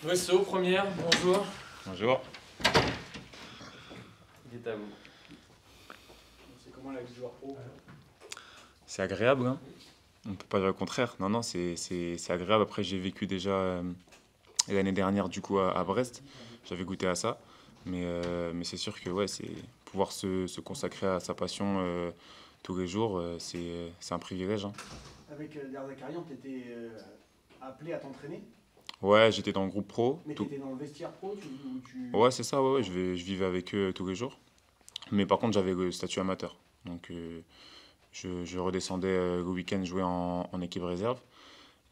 Bresso, première, bonjour. Bonjour. Il est à vous. C'est comment la vie de joueur pro? C'est agréable, hein. On ne peut pas dire le contraire. Non, non, c'est agréable. Après, j'ai vécu déjà l'année dernière du coup à Brest. J'avais goûté à ça. Mais c'est sûr que ouais, c'est pouvoir se consacrer à sa passion tous les jours, c'est un privilège, hein. Avec Zakarian, tu étais appelé à t'entraîner, Ouais, j'étais dans le groupe pro. mais tu étais dans le vestiaire pro où tu... Ouais, c'est ça, ouais, ouais, je vivais avec eux tous les jours. Mais par contre, j'avais le statut amateur. Donc, je redescendais le week-end jouer en équipe réserve.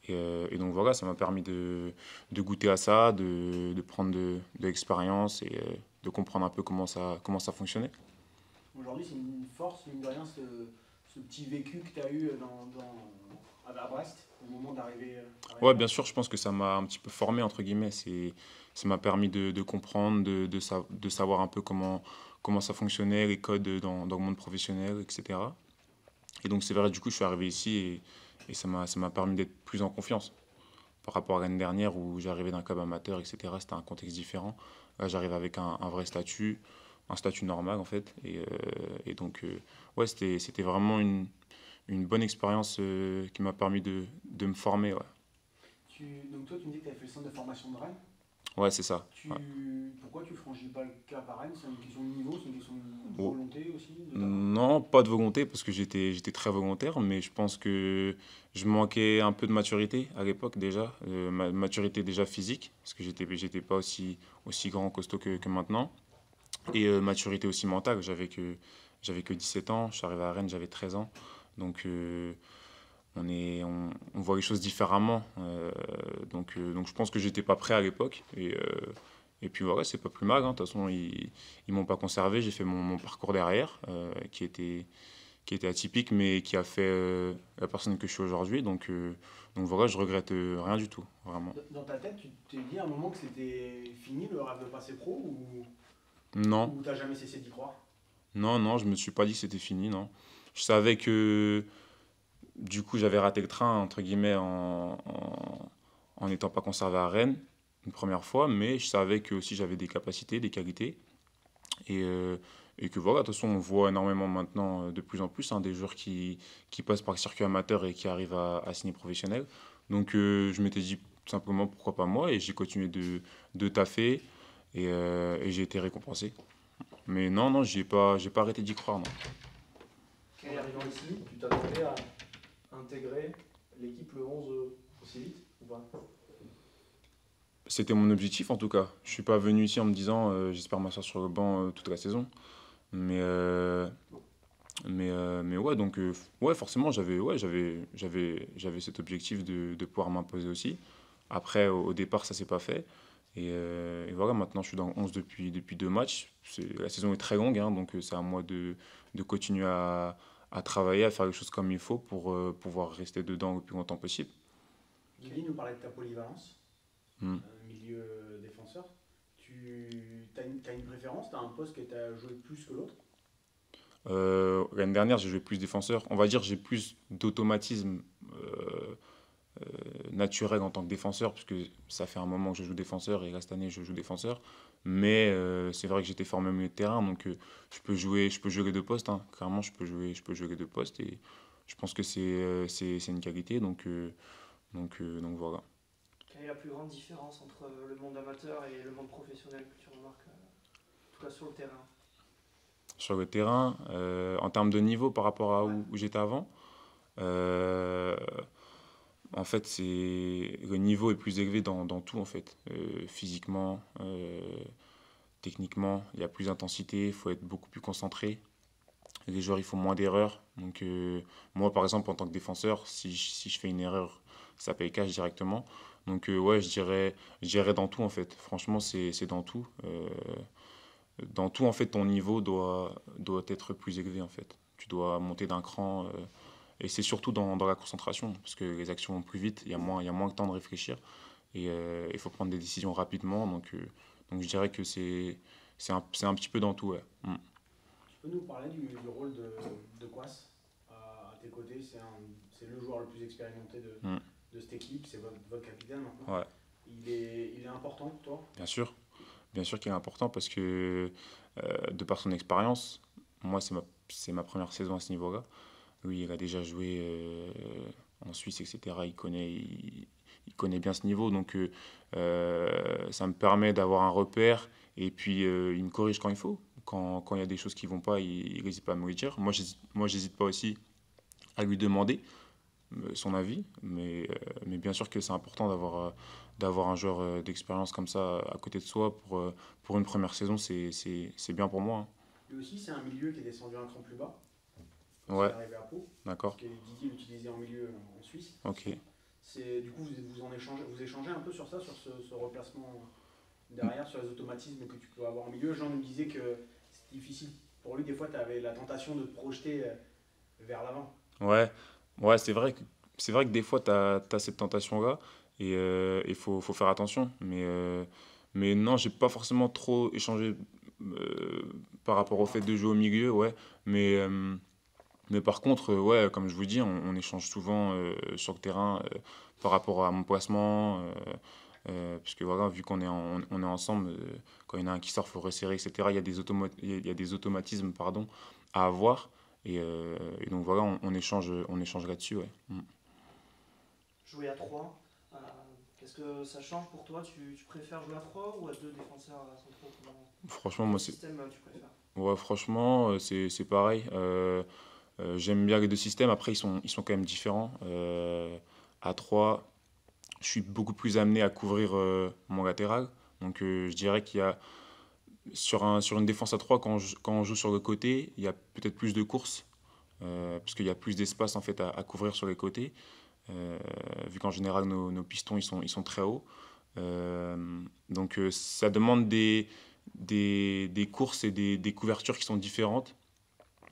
Et donc voilà, ça m'a permis de goûter à ça, de prendre de l'expérience et de comprendre un peu comment ça fonctionnait. Aujourd'hui, c'est une force, mine de rien, ce petit vécu que tu as eu à Brest, au moment d'arriver Ouais, à bien Brest. sûr, je pense que ça m'a un petit peu formé, entre guillemets. Ça m'a permis de comprendre, de savoir un peu comment ça fonctionnait, les codes dans le monde professionnel, etc. Et donc c'est vrai, du coup, je suis arrivé ici et ça m'a permis d'être plus en confiance par rapport à l'année dernière où j'arrivais d'un club amateur, etc. C'était un contexte différent. Là, j'arrive avec un vrai statut, un statut normal en fait. Et donc, ouais, c'était vraiment une bonne expérience qui m'a permis de me former. Ouais, Donc toi, tu me dis que tu avais fait le centre de formation de Rennes. ouais c'est ça. Ouais. Pourquoi tu franchis pas le cap à Rennes? C'est une question de niveau, c'est une question de Oh, volonté aussi de ta part? non, pas de volonté parce que j'étais très volontaire, mais je pense que je manquais un peu de maturité à l'époque déjà, maturité déjà physique, parce que j'étais pas aussi grand, costaud que maintenant, et maturité aussi mentale. J'avais que 17 ans, je suis arrivé à Rennes, j'avais 13 ans, donc on voit les choses différemment. Donc je pense que j'étais pas prêt à l'époque, et puis voilà, c'est pas plus mal, hein. De toute façon, ils m'ont pas conservé, j'ai fait mon parcours derrière, qui était atypique, mais qui a fait la personne que je suis aujourd'hui. Donc voilà, je regrette rien du tout, vraiment. Dans ta tête, tu t'es dit à un moment que c'était fini le rêve de passer pro Non, ou t'as jamais cessé d'y croire? non, non, je me suis pas dit que c'était fini, non. Je savais que du coup j'avais raté le train, entre guillemets, en n'étant pas conservé à Rennes une première fois, mais je savais que aussi j'avais des capacités, des qualités. Et, euh, et que voilà, de toute façon, on voit énormément maintenant, de plus en plus, hein, des joueurs qui passent par le circuit amateur et qui arrivent à signer professionnel. Donc je m'étais dit simplement pourquoi pas moi, et j'ai continué de taffer, et j'ai été récompensé. Mais non, non, j'ai pas arrêté d'y croire, non. En arrivant ici, tu t'attendais à intégrer l'équipe le 11 aussi vite ou pas? C'était mon objectif en tout cas. Je suis pas venu ici en me disant j'espère m'asseoir sur le banc toute la saison. Mais, euh, mais ouais, donc ouais, forcément, j'avais cet objectif de pouvoir m'imposer aussi. Après, au départ, ça s'est pas fait. Et voilà, maintenant, je suis dans le 11 depuis deux matchs. La saison est très longue, hein, donc c'est à moi de continuer à travailler, à faire les choses comme il faut pour pouvoir rester dedans le plus longtemps possible. Guigui nous parlait de ta polyvalence, Hmm. milieu défenseur. T'as une préférence? T'as un poste que t'as joué plus que l'autre? L'année dernière, j'ai joué plus défenseur. On va dire j'ai plus d'automatisme naturel en tant que défenseur, puisque ça fait un moment que je joue défenseur et là, cette année, je joue défenseur. Mais c'est vrai que j'étais formé au milieu de terrain, donc je peux jouer les deux postes, hein. Clairement, je peux jouer les deux postes et je pense que c'est une qualité, donc voilà. Quelle est la plus grande différence entre le monde amateur et le monde professionnel que tu remarques, en tout cas sur le terrain? Sur le terrain, en termes de niveau par rapport à Ouais. où j'étais avant, euh, en fait, le niveau est plus élevé dans tout en fait. Physiquement, techniquement, il y a plus d'intensité, il faut être beaucoup plus concentré. Les joueurs, ils font moins d'erreurs. Donc moi, par exemple, en tant que défenseur, si je fais une erreur, ça paye cash directement. Donc ouais, je dirais dans tout en fait. Franchement, c'est dans tout en fait, ton niveau doit être plus élevé en fait. Tu dois monter d'un cran. Et c'est surtout dans la concentration, parce que les actions vont plus vite, il y a moins de temps de réfléchir, et il faut prendre des décisions rapidement. Donc je dirais que c'est un petit peu dans tout, ouais. Mm. Tu peux nous parler du rôle de Kouas à tes côtés? C'est le joueur le plus expérimenté Mm. de cette équipe, c'est votre capitaine maintenant. Ouais. il est important pour toi? Bien sûr qu'il est important parce que de par son expérience, moi c'est ma première saison à ce niveau-là. Lui, il a déjà joué en Suisse, etc. Il connaît bien ce niveau, donc ça me permet d'avoir un repère et puis il me corrige quand il faut. Quand il y a des choses qui vont pas, il n'hésite pas à me le dire. Moi, j'hésite pas aussi à lui demander son avis, mais bien sûr que c'est important d'avoir un joueur d'expérience comme ça à côté de soi pour une première saison, c'est bien pour moi, hein. Lui aussi, c'est un milieu qui est descendu un cran plus bas. Ouais, C'est arrivé à Pau, d'accord, parce que Didier l'utilisait en milieu en Suisse. ok. Du coup, vous échangez un peu sur ça, sur ce replacement derrière, sur les automatismes que tu peux avoir en milieu. Jean nous disait que c'est difficile pour lui, des fois, tu avais la tentation de te projeter vers l'avant. Ouais, ouais, c'est vrai que des fois, tu as cette tentation-là et il faut faire attention. Mais non, j'ai pas forcément trop échangé par rapport au fait de jouer au milieu, ouais. Mais, euh, mais par contre, ouais, comme je vous dis, on échange souvent sur le terrain par rapport à mon placement. Parce que voilà, vu on est ensemble, quand il y en a un qui sort, il faut resserrer, etc. Il y a des automatismes pardon, à avoir. Et donc voilà, on échange là-dessus, ouais. Mm. Jouer à 3, qu'est-ce que ça change pour toi? Tu préfères jouer à 3 ou à 2 défenseurs centraux? Franchement, Quel moi, système tu préfères? ouais, franchement, c'est pareil. J'aime bien les deux systèmes. Après, ils sont quand même différents. À 3, je suis beaucoup plus amené à couvrir mon latéral. Donc, je dirais qu'il y a, sur une défense à 3 quand on joue sur le côté, il y a peut-être plus de courses. Parce qu'il y a plus d'espace en fait à couvrir sur les côtés. Vu qu'en général, nos pistons, ils sont très hauts. Donc, ça demande des courses et des couvertures qui sont différentes.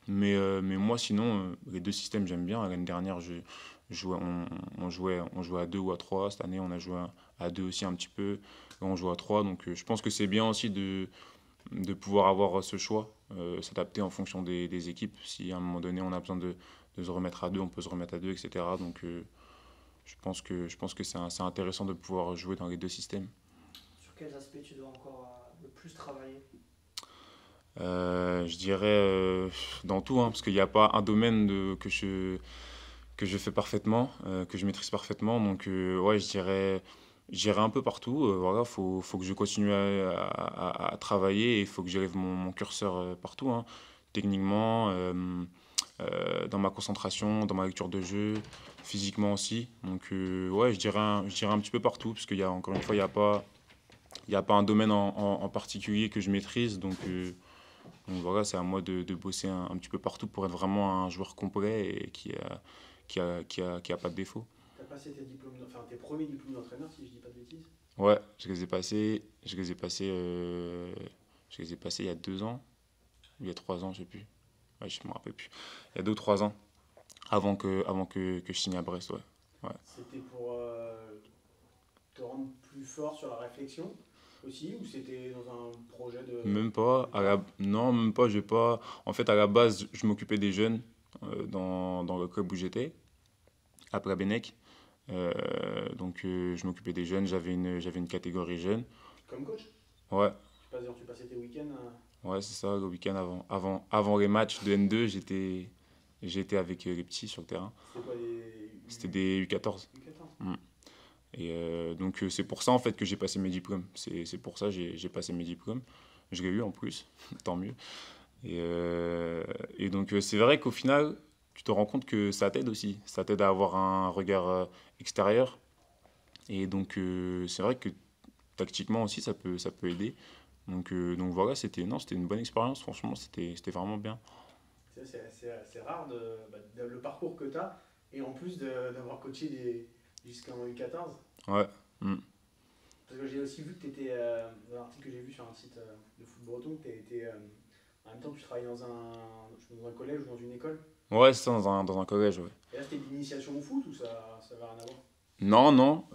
Mais moi, sinon, les deux systèmes, j'aime bien. L'année dernière, on jouait à 2 ou à 3. Cette année, on a joué à 2 aussi un petit peu. Là, on joue à 3. Donc, je pense que c'est bien aussi de pouvoir avoir ce choix, s'adapter en fonction des équipes. Si à un moment donné, on a besoin de se remettre à 2, on peut se remettre à 2, etc. Donc, je pense que c'est intéressant de pouvoir jouer dans les deux systèmes. Sur quels aspects tu dois encore le plus travailler? Je dirais dans tout, hein, parce qu'il n'y a pas un domaine que je fais parfaitement, que je maîtrise parfaitement. Donc, ouais, je dirais un peu partout. Voilà, faut que je continue à travailler et il faut que j'élève mon curseur partout, hein. Techniquement, dans ma concentration, dans ma lecture de jeu, physiquement aussi. Donc, ouais, je dirais un petit peu partout, parce qu'il y a, encore une fois, il y a pas un domaine en particulier que je maîtrise. Donc voilà, c'est à moi de bosser un petit peu partout pour être vraiment un joueur complet et qui a pas de défaut. Tu as passé tes premiers diplômes d'entraîneur, si je dis pas de bêtises? Ouais, je les ai passés il y a 2 ans, ou il y a 3 ans, je sais plus. Ouais, je me rappelle plus. Il y a 2 ou 3 ans, que je signe à Brest, ouais. Ouais. C'était pour te rendre plus fort sur la réflexion aussi, ou c'était dans un projet Même pas, non, même pas, j'ai pas. En fait, à la base, je m'occupais des jeunes dans le club où j'étais, à Plabennec. Donc, je m'occupais des jeunes, j'avais une catégorie jeune. comme coach? Ouais, Tu passais tes week-ends ouais, c'est ça, le week-end avant les matchs de N2, j'étais avec les petits sur le terrain. C'était quoi C'était des U14. U14? Mm. Et donc, c'est pour ça en fait que j'ai passé mes diplômes. C'est pour ça que j'ai passé mes diplômes. Je l'ai eu en plus, tant mieux. Et donc, c'est vrai qu'au final, tu te rends compte que ça t'aide aussi. Ça t'aide à avoir un regard extérieur. Et donc, c'est vrai que tactiquement aussi, ça peut aider. Donc voilà, non, c'était une bonne expérience. Franchement, c'était vraiment bien. C'est rare le parcours que tu as, et en plus d'avoir coaché jusqu'en U14. Ouais. Mm. Parce que j'ai aussi vu que tu étais, dans l'article que j'ai vu sur un site de foot breton, que tu étais, en même temps tu travaillais dans un collège ou dans une école. Ouais, c'est ça, dans un collège, ouais. Et là, c'était de l'initiation au foot ou ça va rien à voir? Non, non.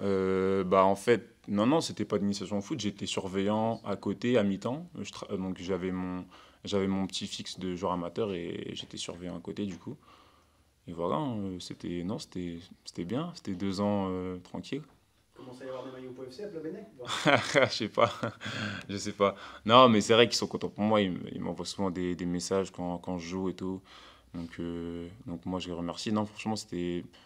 Bah, en fait, non, c'était pas d'initiation au foot. J'étais surveillant à côté, à mi-temps. Donc, j'avais mon petit fixe de joueur amateur et j'étais surveillant à côté, du coup. Et voilà, non, c'était bien. C'était 2 ans tranquille. commence à y avoir des maillots pour FC à Plabennec? Je sais pas, je sais pas. Non, mais c'est vrai qu'ils sont contents pour moi. Ils m'envoient souvent des messages quand je joue et tout. Donc moi, je les remercie. Non, franchement,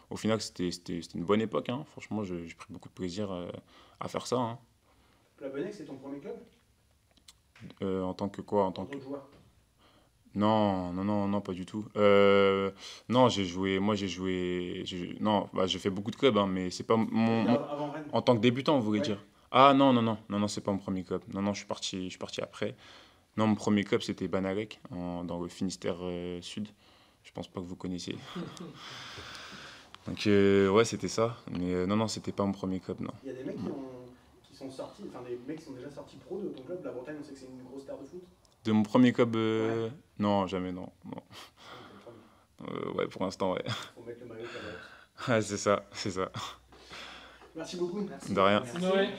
au final, c'était une bonne époque, hein. Franchement, j'ai pris beaucoup de plaisir à faire ça, hein. Plabennec, c'est ton premier club En tant que quoi? En en tant tant que... que joueur? Non, non, non, non, pas du tout. Non, non, bah, j'ai fait beaucoup de clubs, hein, mais c'est pas Avant Rennes? en tant que débutant, vous voulez Ouais. dire? Ah non, non, non, non, non, c'est pas mon premier club. Non, non, je suis parti après. Non, mon premier club, c'était Banarec, dans le Finistère Sud. Je pense pas que vous connaissiez. Donc, ouais, c'était ça. Mais non, non, c'était pas mon premier club, non. Il y a des mecs qui sont sortis, enfin des mecs qui sont déjà sortis pro de ton club. La Bretagne, on sait que c'est une grosse terre de foot. De mon premier club, Ouais. non, jamais, non. Non. Donc, c'est le premier. Ouais, pour l'instant, ouais. Faut mettre le maillot Plabennec. Ah, c'est ça, c'est ça. Merci beaucoup. Merci. De rien. Merci. Noé.